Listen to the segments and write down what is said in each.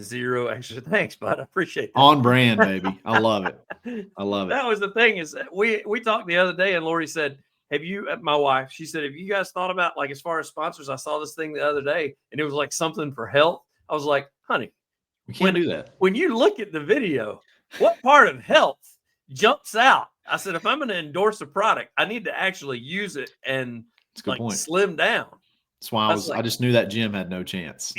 Zero extra thanks, bud. I appreciate that. On brand, baby. I love it. I love it. That was the thing is we talked the other day and Lori said, have you, my wife, she said, have you guys thought about like as far as sponsors? I saw this thing the other day and it was like something for health. I was like, honey, we can't do that. When you look at the video, what part of health jumps out? I said, if I'm going to endorse a product, I need to actually use it and like slim down. That's why I just knew that gym had no chance.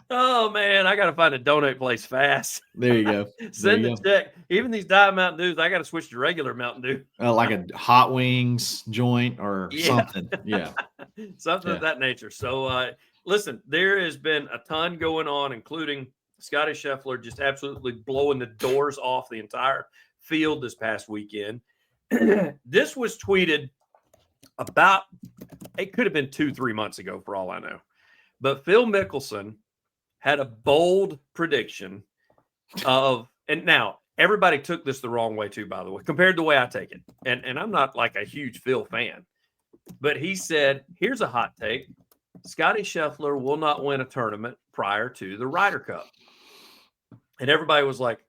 Oh man, I got to find a donate place fast. There you go. Send the check. Even these Diet Mountain Dews, I got to switch to regular Mountain Dew. Like a hot wings joint or something. Yeah. Something of that nature. So listen, there has been a ton going on, including Scottie Scheffler just absolutely blowing the doors off the entire field this past weekend. This was tweeted about, it could have been 2-3 months ago for all I know. But Phil Mickelson had a bold prediction of, and now everybody took this the wrong way too, by the way, compared to the way I take it. And I'm not like a huge Phil fan, but he said, here's a hot take. Scottie Scheffler will not win a tournament prior to the Ryder Cup. And everybody was like,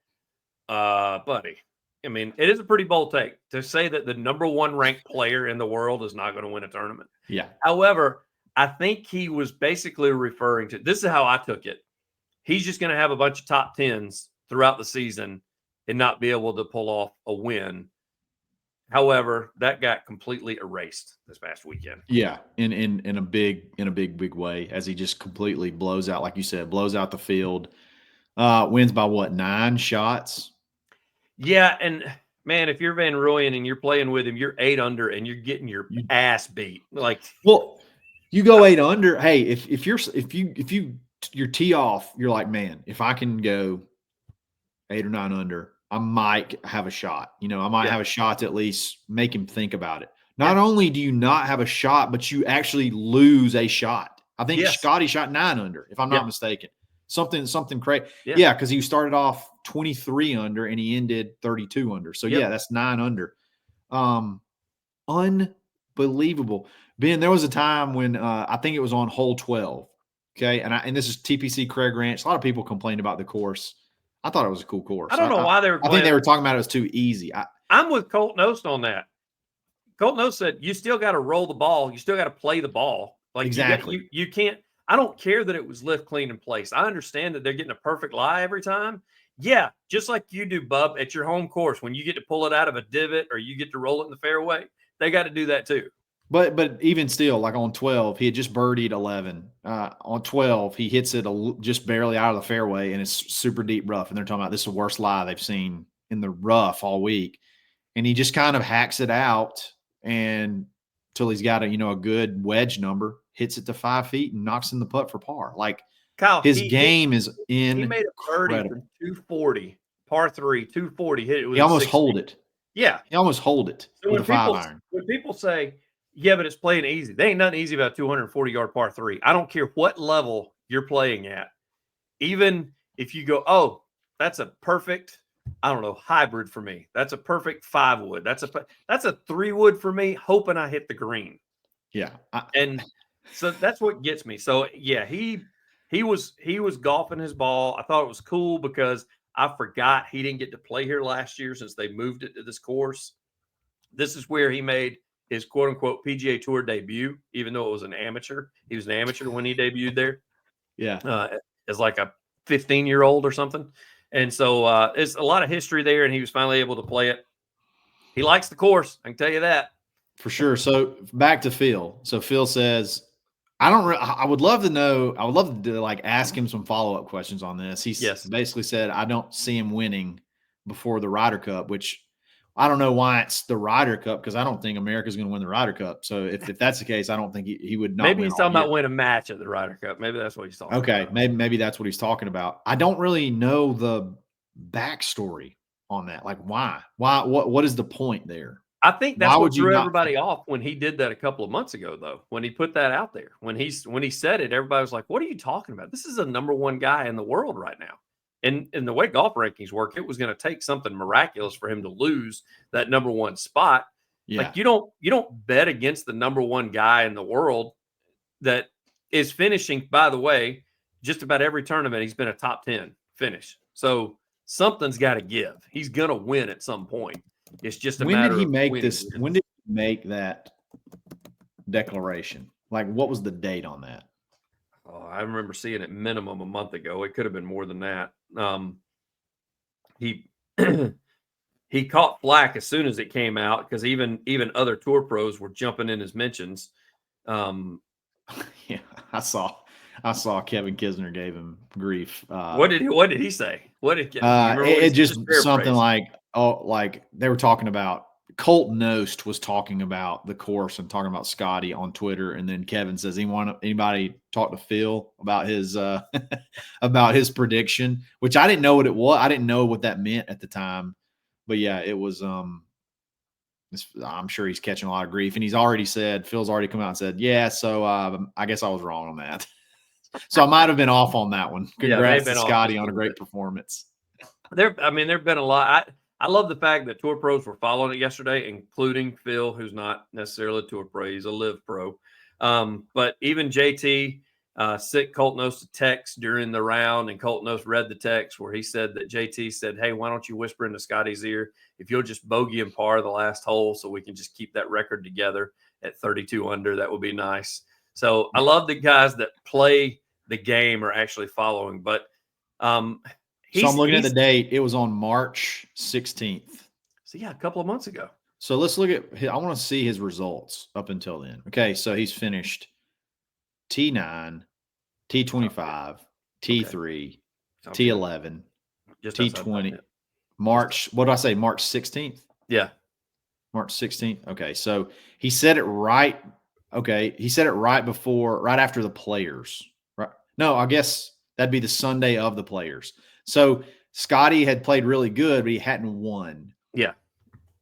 buddy, I mean, it is a pretty bold take to say that the number one ranked player in the world is not going to win a tournament. Yeah. However, I think he was basically referring to, this is how I took it. He's just going to have a bunch of top tens throughout the season and not be able to pull off a win. However, that got completely erased this past weekend. Yeah, in a big way, as he just completely blows out, like you said, blows out the field. Wins by what, 9 shots? Yeah, and man, if you're Van Rooyen and you're playing with him, you're 8 under and you're getting your ass beat. Like, well, you go 8 under. Hey, if you tee off, you're like, man, if I can go 8 or 9 under, I might have a shot. You know, I might have a shot to at least make him think about it. Not only do you not have a shot, but you actually lose a shot. I think Scottie shot 9 under, if I'm not mistaken. Something crazy. Yeah, because he started off 23 under and he ended 32 under. So that's 9 under. Unbelievable. Ben, there was a time when I think it was on hole 12. Okay, and this is TPC Craig Ranch. A lot of people complained about the course. I thought it was a cool course. I don't know why they were. I think they were talking about it was too easy. I'm with Colt Knost on that. Colt Knost said you still got to roll the ball. You still got to play the ball. Like exactly. You can't. I don't care that it was lift, clean, and place. I understand that they're getting a perfect lie every time. Yeah, just like you do, bub, at your home course when you get to pull it out of a divot or you get to roll it in the fairway. They got to do that too. But even still, like on 12, he had just birdied 11. On 12, he hits it just barely out of the fairway, and it's super deep rough. And they're talking about this is the worst lie they've seen in the rough all week. And he just kind of hacks it out and until he's got a good wedge number, hits it to 5 feet and knocks in the putt for par. Like Kyle, his game is in. He made a birdie from 240, par 3, 240. Hit it with he almost hold it. Yeah, he almost hold it with a 5-iron. When people say, yeah, but it's playing easy. There ain't nothing easy about 240-yard par 3. I don't care what level you're playing at. Even if you go, oh, that's a perfect, I don't know, hybrid for me. That's a perfect 5-wood. That's a 3-wood for me, hoping I hit the green. Yeah. And so that's what gets me. So, yeah, he was golfing his ball. I thought it was cool because I forgot he didn't get to play here last year since they moved it to this course. This is where he made his quote-unquote PGA Tour debut, even though it was an amateur. He was an amateur when he debuted there. Yeah. As like a 15-year-old or something. And so there's a lot of history there, and he was finally able to play it. He likes the course. I can tell you that. For sure. So back to Phil. So Phil says, I would love to know. I would love to like ask him some follow-up questions on this. He basically said, I don't see him winning before the Ryder Cup, which I don't know why it's the Ryder Cup because I don't think America's going to win the Ryder Cup. So if that's the case, I don't think he would not. Maybe he's talking about win a match at the Ryder Cup. Maybe that's what he's talking about. Okay, maybe that's what he's talking about. I don't really know the backstory on that. Like why? What is the point there? I think that's what threw everybody off when he did that a couple of months ago, though. When he put that out there, when he said it, everybody was like, "What are you talking about? This is a number one guy in the world right now." And the way golf rankings work, it was going to take something miraculous for him to lose that number one spot. Yeah. Like you don't bet against the number one guy in the world that is finishing. By the way, just about every tournament, he's been a top 10 finish. So something's got to give. He's going to win at some point. It's just a matter of when did he make that declaration? Like, what was the date on that? Oh, I remember seeing it minimum a month ago. It could have been more than that. He he caught flack as soon as it came out because even other tour pros were jumping in his mentions. Yeah, I saw Kevin Kisner gave him grief. What did he say? What did it just something like they were talking about Colt Knost was talking about the course and talking about Scottie on Twitter, and then Kevin says, anybody talk to Phil about his about his prediction, which I didn't know what it was. I didn't know what that meant at the time, but yeah, it was. I'm sure he's catching a lot of grief, and Phil's already come out and said, yeah. So I guess I was wrong on that. So I might have been off on that one. Congrats to Scottie on a great performance. There've been a lot. I love the fact that tour pros were following it yesterday, including Phil, who's not necessarily a tour pro. He's a live pro. But even JT sent Colt Knost a text during the round, and Colt Knost read the text where he said that JT said, hey, why don't you whisper into Scottie's ear if you'll just bogey and par the last hole so we can just keep that record together at 32 under. That would be nice. So I love the guys that play the game are actually following. But so I'm looking at the date. It was on March 16th. So, yeah, a couple of months ago. So let's look at – I want to see his results up until then. Okay, so he's finished T9, T25, T3, T11, T20. March – what did I say, March 16th? Yeah. March 16th. Okay, so he said it right – okay, he said it right after the Players. Right? No, I guess that'd be the Sunday of the Players. So Scottie had played really good, but he hadn't won. Yeah.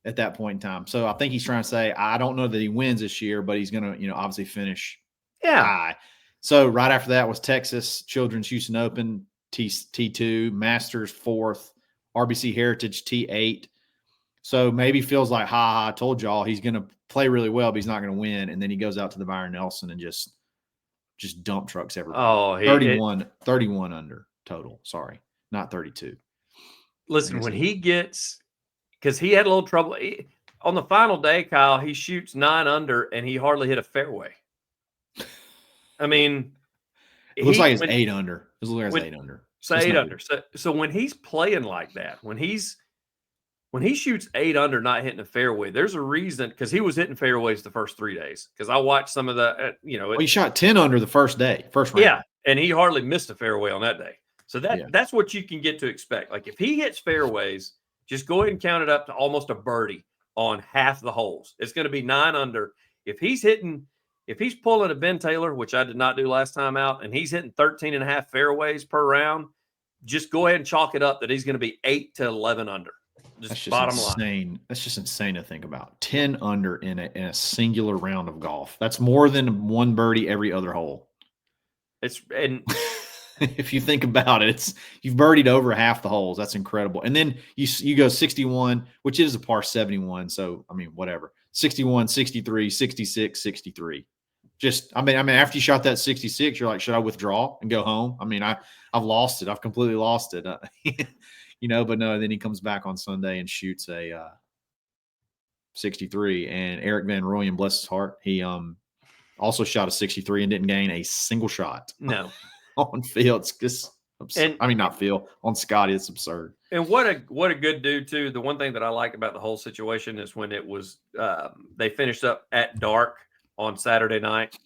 At that point in time. So I think he's trying to say, I don't know that he wins this year, but he's going to, obviously finish high. So right after that was Texas Children's Houston Open, T2, Masters 4th, RBC Heritage T8. So maybe feels like, I told y'all he's going to play really well, but he's not going to win. And then he goes out to the Byron Nelson and just dump trucks everybody. 31 under total. Sorry, not 32. Listen, when he gets – because he had a little trouble. On the final day, Kyle, he shoots 9 under, and he hardly hit a fairway. I mean – it looks like it's 8 under. It looks like it's 8 under. So 8 under. So when he's playing like that, when he shoots 8 under not hitting a fairway, there's a reason, because he was hitting fairways the first 3 days. Because I watched some of the, he shot 10 under the first round. Yeah, and he hardly missed a fairway on that day. So that's what you can get to expect. Like if he hits fairways, just go ahead and count it up to almost a birdie on half the holes. It's going to be 9 under. If he's pulling a Ben Taylor, which I did not do last time out, and he's hitting 13.5 fairways per round, just go ahead and chalk it up that he's going to be 8 to 11 under. Just bottom line. That's just insane to think about. 10 under in a singular round of golf. That's more than one birdie every other hole. If you think about it, you've birdied over half the holes. That's incredible. And then you go 61, which is a par 71. So, I mean, whatever. 61, 63, 66, 63. After you shot that 66, you're like, should I withdraw and go home? I mean, I've lost it. I've completely lost it. But no, then he comes back on Sunday and shoots a 63. And Eric Van Rooyen, bless his heart, he also shot a 63 and didn't gain a single shot. No. On Phil, it's just absurd. Not Phil, on Scottie, it's absurd. And what a good dude too. The one thing that I like about the whole situation is when it was they finished up at dark on Saturday night,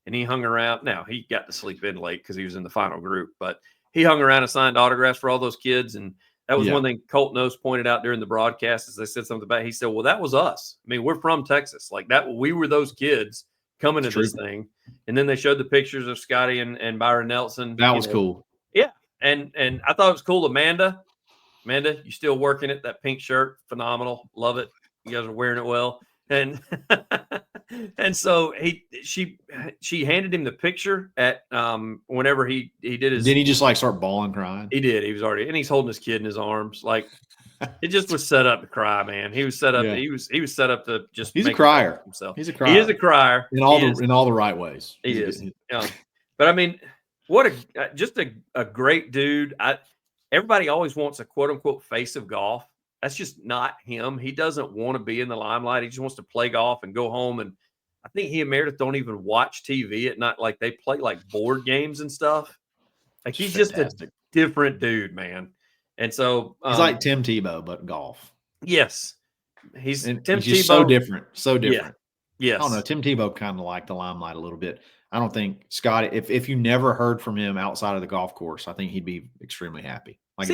and he hung around. Now he got to sleep in late because he was in the final group, but he hung around and signed autographs for all those kids. And that was one thing Colt Knost pointed out during the broadcast as they said something about it. He said, well, that was us. I mean, we're from Texas. Like that, we were those kids coming to this thing. And then they showed the pictures of Scottie and Byron Nelson. That was cool. Yeah. And I thought it was cool. Amanda, you still working it. That pink shirt, phenomenal. Love it. You guys are wearing it well. And and so she handed him the picture at whenever he did his. Did he just like start bawling, crying? He did. He was already, and he's holding his kid in his arms. Like it just was set up to cry, man. He was set up. Yeah. He was set up to just. He's a crier himself. He's a crier. He is a crier in all the right ways. He is. But I mean, What just a great dude. Everybody always wants a quote unquote face of golf. That's just not him. He doesn't want to be in the limelight. He just wants to play golf and go home. And I think he and Meredith don't even watch TV at night. Like they play like board games and stuff. Like he's Fantastic. just a different dude, man. And so he's like Tim Tebow, but golf. Yes. He's Tim Tebow. Just so different. So different. Yeah. Yes. I don't know. Tim Tebow kind of liked the limelight a little bit. I don't think Scottie, if you never heard from him outside of the golf course, I think he'd be extremely happy. Like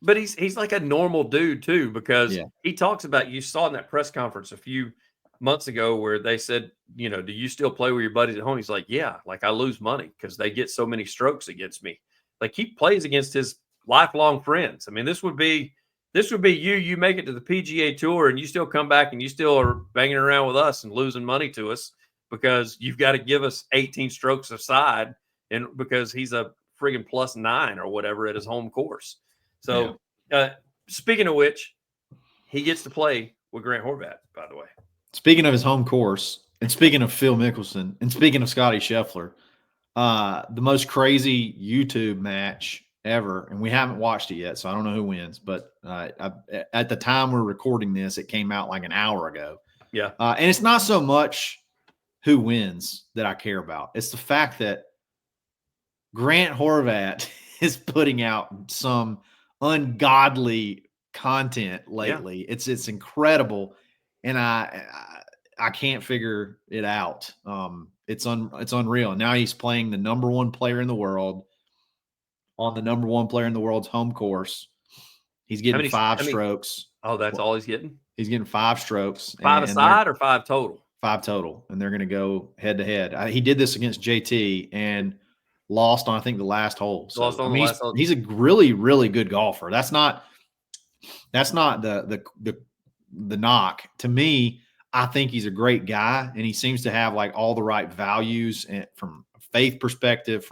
but he's like a normal dude too, because he talks about, you saw in that press conference a few months ago where they said, do you still play with your buddies at home? He's like, yeah, like I lose money because they get so many strokes against me. Like he plays against his lifelong friends. I mean, this would be you make it to the PGA Tour and you still come back and you still are banging around with us and losing money to us because you've got to give us 18 strokes aside, and because he's a friggin' +9 or whatever at his home course. So speaking of which, he gets to play with Grant Horvat, by the way. Speaking of his home course, and speaking of Phil Mickelson, and speaking of Scottie Scheffler, the most crazy YouTube match ever, and we haven't watched it yet, so I don't know who wins, but at the time we're recording this, it came out like an hour ago. Yeah. And it's not so much who wins that I care about. It's the fact that Grant Horvat is putting out some ungodly content lately. Yeah. It's incredible, and I can't figure it out. It's unreal. Now he's playing the number one player in the world on the number one player in the world's home course. He's getting five strokes. Oh, that's all he's getting? He's getting 5 strokes. 5 aside or 5 total? 5 total. And they're going to go head to head. He did this against JT and lost on, I think, the last hole. So, lost on the last hole. He's a really, really good golfer. That's not the knock. To me, I think he's a great guy, and he seems to have like all the right values, and from a faith perspective,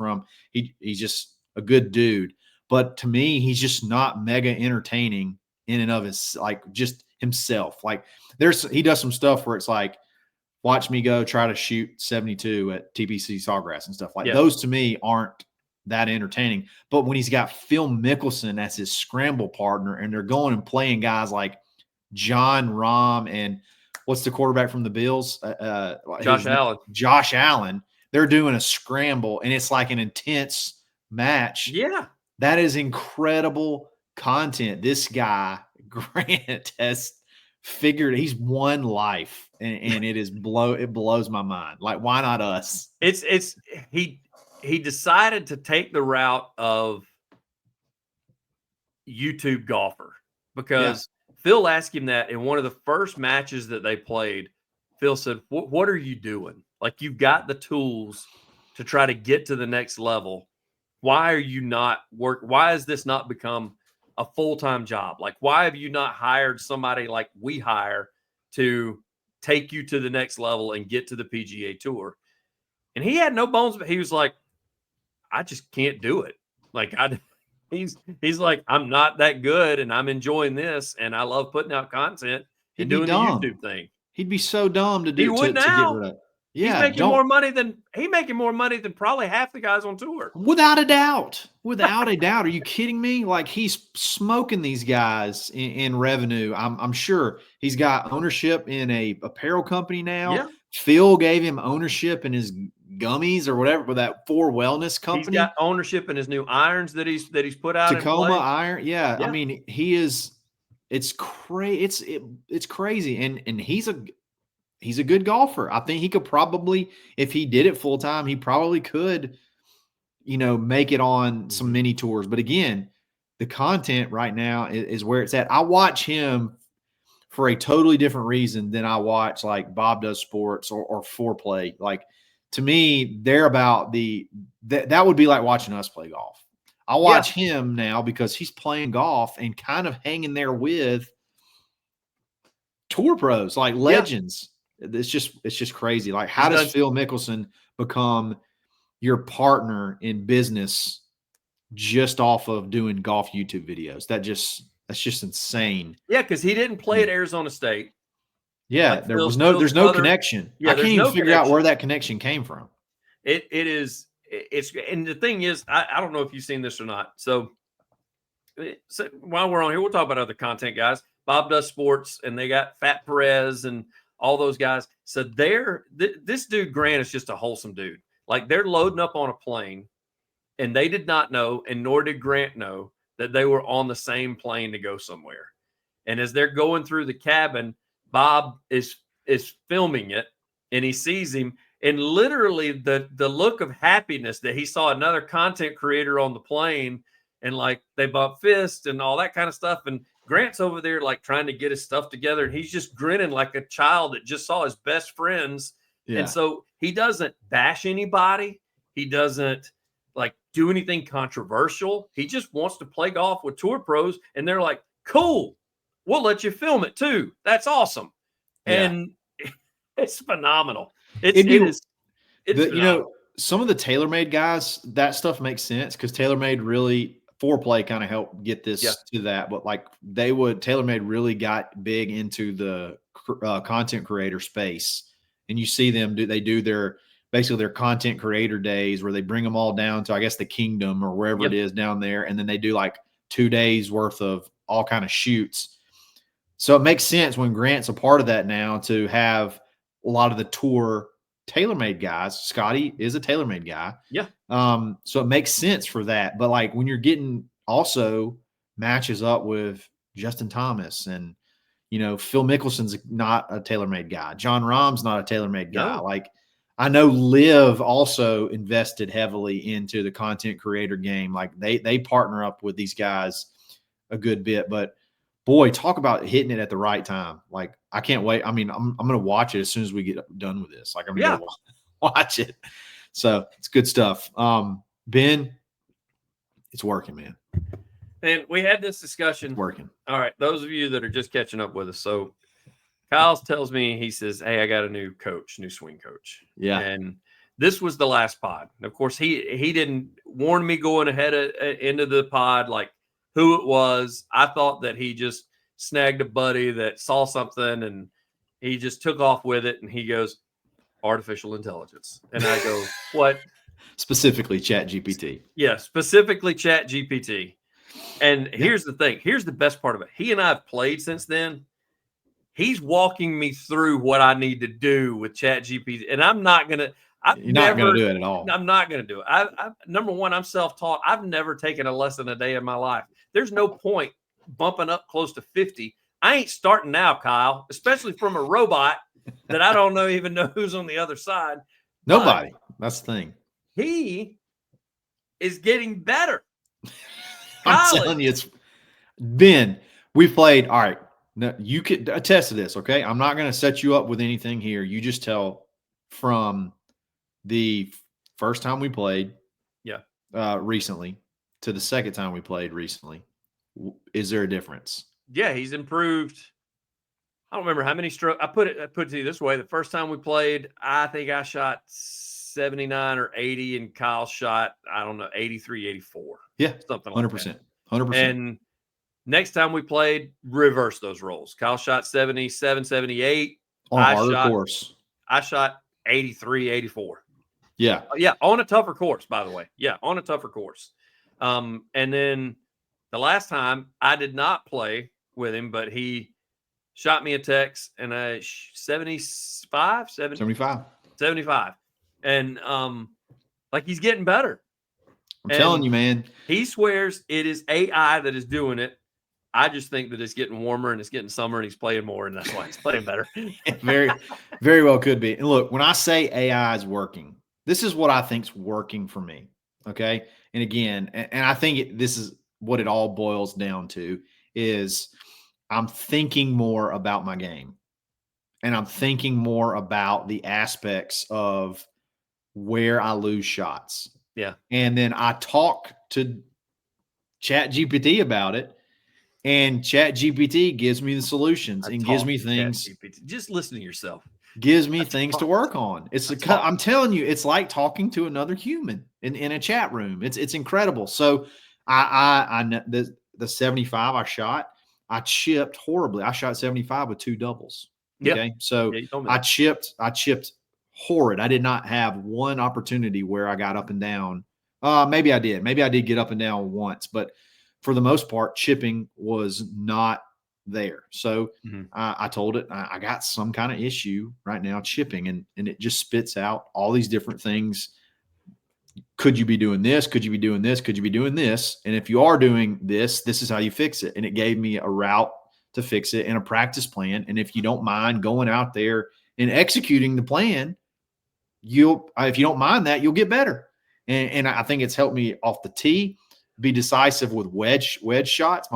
he's just a good dude. But to me, he's just not mega entertaining in and of his, like, just himself. Like he does some stuff where it's like, watch me go try to shoot 72 at TPC Sawgrass and stuff like those. To me, aren't that entertaining. But when he's got Phil Mickelson as his scramble partner, and they're going and playing guys like John Rahm and what's the quarterback from the Bills? Josh Allen. They're doing a scramble, and it's like an intense match. Yeah. That is incredible content. This guy, Grant, has figured, he's won life, and it blows my mind. Like, why not us? He decided to take the route of YouTube golfer, because Phil asked him that in one of the first matches that they played. Phil said, what are you doing? Like, you've got the tools to try to get to the next level. Why are you not why has this not become a full-time job? Like, why have you not hired somebody like we hire to take you to the next level and get to the PGA Tour? And he had no bones, but he was like, I just can't do it. Like, he's like, I'm not that good, and I'm enjoying this, and I love putting out content and doing the YouTube thing. He'd be so dumb to do. He would now. To get rid of. Yeah, he's making more money than probably half the guys on tour. Without a doubt. Without a doubt. Are you kidding me? Like, he's smoking these guys in revenue. I'm sure he's got ownership in a apparel company now. Yeah. Phil gave him ownership in his gummies or whatever, with that 4 Wellness company. He's got ownership in his new irons that he's put out. Tacoma iron. Yeah. I mean, it's crazy. It's crazy. And he's a good golfer. I think he could probably, if he did it full time, he probably could, make it on some mini tours. But again, the content right now is where it's at. I watch him for a totally different reason than I watch like Bob Does Sports or Foreplay. Like, to me, they're about that would be like watching us play golf. I watch him now because he's playing golf and kind of hanging there with tour pros, like legends. It's just crazy. Like, how does Phil Mickelson become your partner in business just off of doing golf YouTube videos? That's just insane. Yeah, because he didn't play at Arizona State. Yeah, like there's no connection. Yeah, I can't even figure out where that connection came from. It is and the thing is, I don't know if you've seen this or not. So while we're on here, we'll talk about other content guys. Bob Does Sports, and they got Fat Perez and all those guys. So this dude Grant is just a wholesome dude. Like, they're loading up on a plane, and they did not know, and nor did Grant know, that they were on the same plane to go somewhere. And as they're going through the cabin, Bob is filming it, and he sees him, and literally the look of happiness that he saw another content creator on the plane, and like they bump fists and all that kind of stuff. And Grant's over there like trying to get his stuff together, and he's just grinning like a child that just saw his best friends. Yeah. And so he doesn't bash anybody. He doesn't like do anything controversial. He just wants to play golf with tour pros, and they're like, cool, we'll let you film it too. That's awesome. Yeah. And it's phenomenal. It is. You know, some of the TaylorMade guys, that stuff makes sense because TaylorMade really foreplay kind of helped get this to that. But like TaylorMade really got big into the content creator space, and you see them they do their content creator days where they bring them all down to, I guess, the Kingdom or wherever it is down there, and then they do like 2 days worth of all kind of shoots. So it makes sense when Grant's a part of that now to have a lot of the tour TaylorMade guys. Scottie is a TaylorMade guy. Yeah. So it makes sense for that. But like when you're getting also matches up with Justin Thomas and, you know, Phil Mickelson's not a TaylorMade guy. John Rahm's not a TaylorMade guy. No. Like I know Liv also invested heavily into the content creator game. Like they partner up with these guys a good bit, but boy, talk about hitting it at the right time. Like, I can't wait. I mean, I'm going to watch it as soon as we get done with this. Like, I'm going to watch it. So it's good stuff. Ben, it's working, man. And we had this discussion. It's working. All right. Those of you that are just catching up with us. So Kyle tells me, he says, hey, I got a new swing coach. Yeah. And this was the last pod. Of course, he didn't warn me going ahead into the pod, like, who it was. I thought that he just snagged a buddy that saw something and he just took off with it. And he goes, artificial intelligence. And I go, what? Specifically ChatGPT. Yeah, specifically ChatGPT. And here's the thing. Here's the best part of it. He and I have played since then. He's walking me through what I need to do with ChatGPT. And I'm not going to. You're not going to do it at all. I'm not going to do it. I number one, I'm self-taught. I've never taken a lesson a day in my life. There's no point bumping up close to 50. I ain't starting now, Kyle, especially from a robot that I don't even know who's on the other side. Nobody. That's the thing. He is getting better. I'm telling you, it's Ben. We played. All right. Now, you could attest to this, okay? I'm not going to set you up with anything here. You just tell from the first time we played recently to the second time we played recently. Is there a difference? Yeah, he's improved. I don't remember how many strokes. I put it to you this way. The first time we played, I think I shot 79 or 80 and Kyle shot, I don't know, 83, 84. Yeah, something like 100%. that. 100%. And next time we played, reverse those roles. Kyle shot 77, 78. On a harder course. I shot 83, 84. Yeah. Yeah, on a tougher course, by the way. Yeah, on a tougher course. And then the last time I did not play with him, but he shot me a text and a 75. And like he's getting better. I'm telling you, man. He swears it is AI that is doing it. I just think that it's getting warmer and it's getting summer and he's playing more, and that's why he's playing better. Very, very well could be. And look, when I say AI is working, this is what I think's working for me. Okay. And again, and I think this is what it all boils down to is I'm thinking more about my game, and I'm thinking more about the aspects of where I lose shots. Yeah. And then I talk to ChatGPT about it, and ChatGPT gives me the solutions and gives me things. Just listen to yourself. Gives me things to work on. I'm telling you, it's like talking to another human in a chat room. It's incredible. So I the 75 I shot, I chipped horribly. I shot 75 with 2 doubles. Okay. So I chipped horrid. I did not have one opportunity where I got up and down. Maybe I did. Maybe I did get up and down once, but for the most part, chipping was not there. So I told it, I got some kind of issue right now chipping, and it just spits out all these different things. Could you be doing this? Could you be doing this? Could you be doing this? And if you are doing this, this is how you fix it. And it gave me a route to fix it and a practice plan. And if you don't mind going out there and executing the plan, if you don't mind that, you'll get better. And I think it's helped me off the tee, be decisive with wedge shots.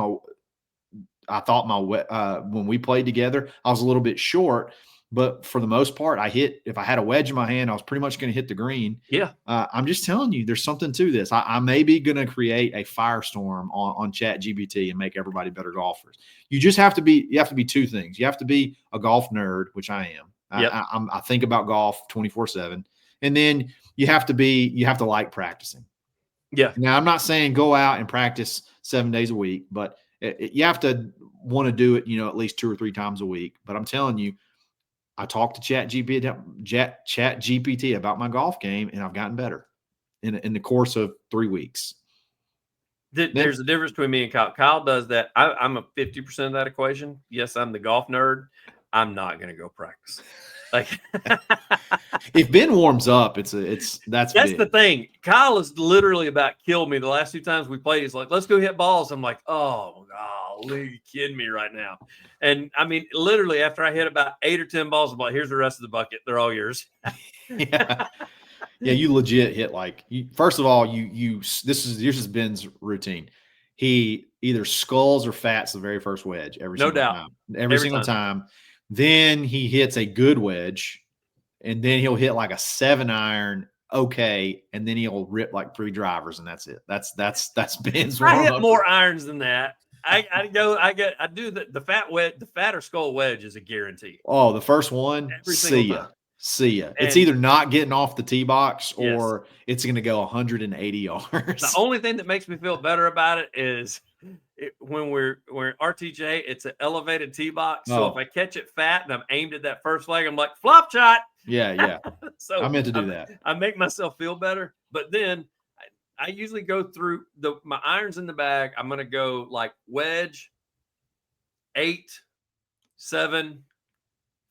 I thought when we played together, I was a little bit short, but for the most part, if I had a wedge in my hand, I was pretty much going to hit the green. Yeah. I'm just telling you, there's something to this. I may be going to create a firestorm on ChatGPT and make everybody better golfers. You have to be two things. You have to be a golf nerd, which I am. Yep. I think about golf 24/7. And then you have to like practicing. Yeah. Now, I'm not saying go out and practice 7 days a week, but you have to want to do it, at least 2 or 3 times a week. But I'm telling you, I talked to ChatGPT about my golf game, and I've gotten better in the course of 3 weeks. There's a difference between me and Kyle. Kyle does that. I'm a 50% of that equation. Yes, I'm the golf nerd. I'm not going to go practice. Like, if Ben warms up, that's big. The thing. Kyle has literally about killed me the last 2 times we played. He's like, let's go hit balls. I'm like, oh, golly, you kidding me right now? And I mean, literally after I hit about 8 or 10 balls, I'm like, here's the rest of the bucket. They're all yours. Yeah. Yeah, you legit hit first of all, this is Ben's routine. He either skulls or fats the very first wedge every single time. Then he hits a good wedge, and then he'll hit like a 7-iron, okay, and then he'll rip like 3 drivers, and that's it. That's Ben's. I hit more irons than that. I do the fat wedge, the fatter skull wedge is a guarantee. Oh, the first one, see ya. It's either not getting off the tee box or it's going to go 180 yards. The only thing that makes me feel better about it is when we're RTJ, it's an elevated tee box. So if I catch it fat and I'm aimed at that first flag, I'm like, flop shot. Yeah. So I meant to do that. I make myself feel better. But then I usually go through my irons in the bag. I'm going to go like wedge, 8, 7,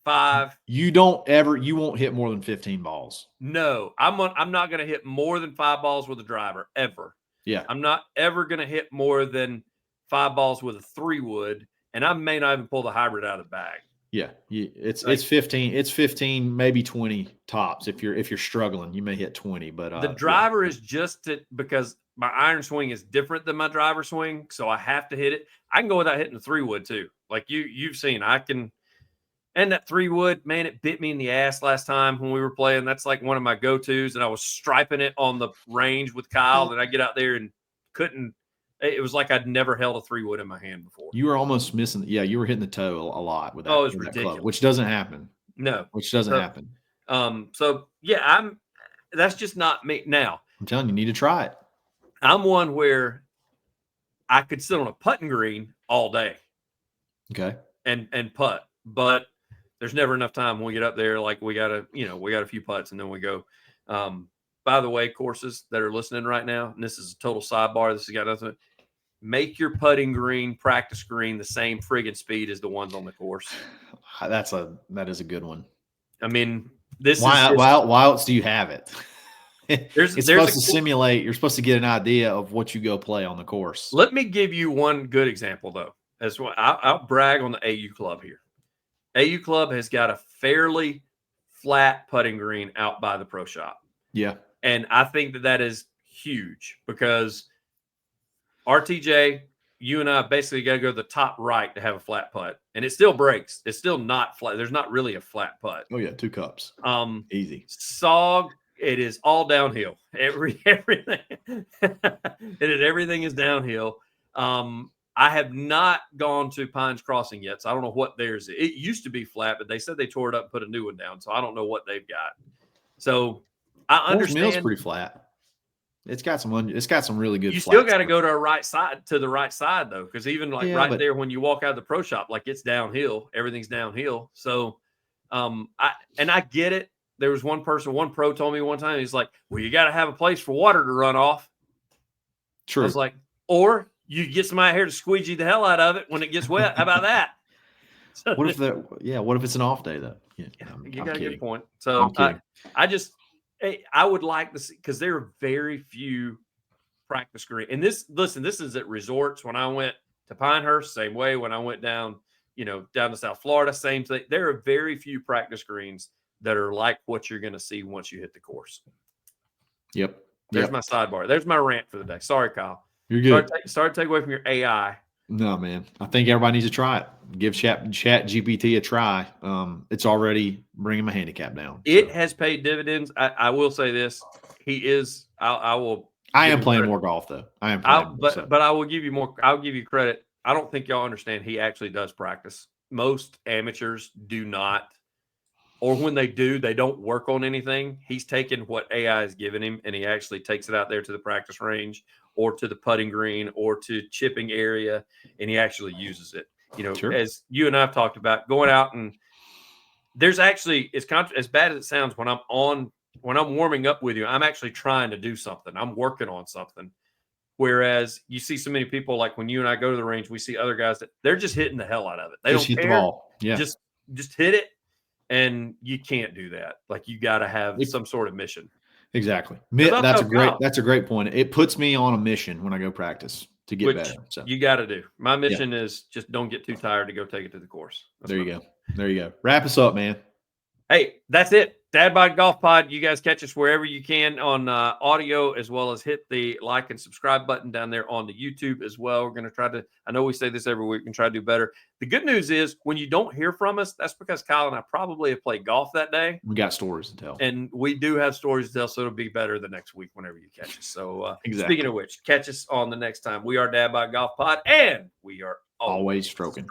5. You won't hit more than 15 balls. No, I'm not going to hit more than 5 balls with a driver ever. Yeah. I'm not ever going to hit more than 5 balls with a 3-wood, and I may not even pull the hybrid out of the bag. Yeah. It's 15. It's 15, maybe 20 tops. If you're struggling, you may hit 20, but the driver is just because my iron swing is different than my driver swing, so I have to hit it. I can go without hitting the 3-wood too. Like you've seen, I can. And that 3-wood, man, it bit me in the ass last time when we were playing. That's like one of my go-tos, and I was striping it on the range with Kyle, and I get out there and couldn't. It was like I'd never held a 3-wood in my hand before. You were almost missing. Yeah, you were hitting the toe a lot with that. Oh, it was ridiculous. Club, which doesn't happen. No. Which doesn't happen. So, yeah, that's just not me. Now, I'm telling you, need to try it. I'm one where I could sit on a putting green all day. Okay. And putt, but there's never enough time when we get up there. Like we got a few putts and then we go. By the way, courses that are listening right now, and this is a total sidebar. This has got nothing. Make your putting green, practice green, the same friggin' speed as the ones on the course. That is a good one. I mean, why else do you have it? It's supposed to simulate. You're supposed to get an idea of what you go play on the course. Let me give you one good example though. As well, I'll brag on the AU Club here. AU Club has got a fairly flat putting green out by the pro shop. Yeah. And I think that is huge because RTJ, you and I basically got to go to the top right to have a flat putt. And it still breaks. It's still not flat. There's not really a flat putt. Oh, yeah. 2 cups. Easy. SOG, it is all downhill. Everything. Everything is downhill. I have not gone to Pines Crossing yet, so I don't know what theirs is. It used to be flat, but they said they tore it up and put a new one down, so I don't know what they've got. So I understand. Mill's pretty flat. It's got some really good. You still got to go to the right side though, because even there when you walk out of the pro shop, like it's downhill. Everything's downhill. So, I get it. there was one pro told me one time, he's like, well, you got to have a place for water to run off. True. I was like, or you get somebody out here to squeegee the hell out of it when it gets wet. How about that? So, what if it's an off day though? Yeah, you got a good point. So I would like to see, because there are very few practice green. And this is at resorts. When I went to Pinehurst, same way. When I went down to South Florida, same thing. There are very few practice greens that are like what you're going to see once you hit the course. Yep. There's my sidebar. There's my rant for the day. Sorry, Kyle. You're good. Start to take away from your AI. No, man. I think everybody needs to try it. Give Chat GPT a try. It's already bringing my handicap down. It has paid dividends. I will say this. He is. I am playing more golf though. I am playing. But I will give you more. I'll give you credit. I don't think y'all understand. He actually does practice. Most amateurs do not, or when they do, they don't work on anything. He's taken what AI has given him, and he actually takes it out there to the practice range, or to the putting green, or to chipping area, and he actually uses it. Sure. As you and I have talked about, going out and there's actually, it's as bad as it sounds, when I'm warming up with you, I'm actually trying to do something. I'm working on something. Whereas you see so many people, like when you and I go to the range, we see other guys that they're just hitting the hell out of it. They just don't hit care. The ball. Yeah. Just hit it. And you can't do that. Like, you got to have some sort of mission. Exactly. That's a great point. It puts me on a mission when I go practice to get better. So you got to do. My mission is just don't get too tired to go take it to the course. There you go. Wrap us up, man. Hey, that's it. Dad Bod Golf Pod. You guys catch us wherever you can on audio, as well as hit the like and subscribe button down there on the YouTube as well. We're going to try to, I know we say this every week, and try to do better. The good news is when you don't hear from us, that's because Kyle and I probably have played golf that day. We got stories to tell. And we do have stories to tell, so it'll be better the next week whenever you catch us. So exactly. Speaking of which, catch us on the next time. We are Dad Bod Golf Pod, and we are always stroking.